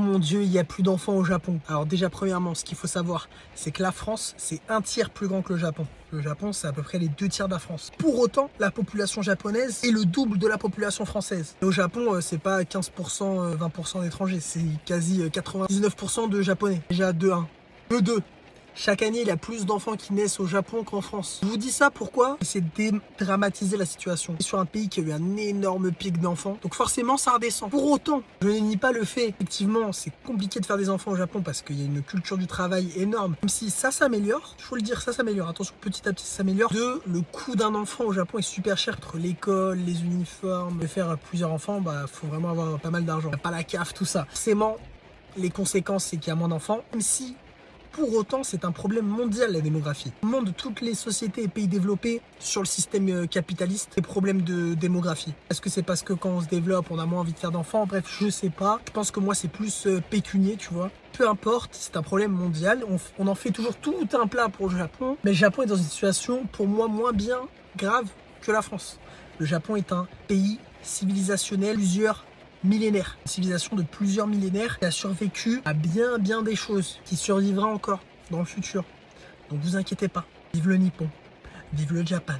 mon Dieu, il y a plus d'enfants au Japon. Alors déjà, premièrement, ce qu'il faut savoir, c'est que la France, c'est 1 tiers plus grand que le Japon. Le Japon, c'est à peu près les 2 tiers de la France. Pour autant, la population japonaise est le double de la population française. Et au Japon, c'est pas 15%, 20% d'étrangers, c'est quasi 99% de Japonais. Déjà, de 1. De 2. Chaque année, il y a plus d'enfants qui naissent au Japon qu'en France. Je vous dis ça pourquoi? C'est dédramatiser la situation. C'est sur un pays qui a eu un énorme pic d'enfants, donc forcément ça redescend. Pour autant, je ne nie pas le fait, effectivement, c'est compliqué de faire des enfants au Japon parce qu'il y a une culture du travail énorme. Même si ça s'améliore, il faut le dire, ça s'améliore. Attention, petit à petit ça s'améliore. Le coût d'un enfant au Japon est super cher. Entre l'école, les uniformes, de faire plusieurs enfants, faut vraiment avoir pas mal d'argent. Pas la CAF, tout ça. Forcément, les conséquences, c'est qu'il y a moins d'enfants, même si pour autant, c'est un problème mondial, la démographie. Au monde de toutes les sociétés et pays développés sur le système capitaliste, des problèmes de démographie. Est-ce que c'est parce que quand on se développe, on a moins envie de faire d'enfants? Bref, je sais pas. Je pense que moi, c'est plus pécunier, tu vois. Peu importe, c'est un problème mondial. On en fait toujours tout un plat pour le Japon. Mais le Japon est dans une situation, pour moi, moins bien grave que la France. Le Japon est un pays civilisationnel, plusieurs millénaires, une civilisation de plusieurs millénaires qui a survécu à bien des choses, qui survivra encore dans le futur. Donc vous inquiétez pas, vive le Nippon, vive le Japan.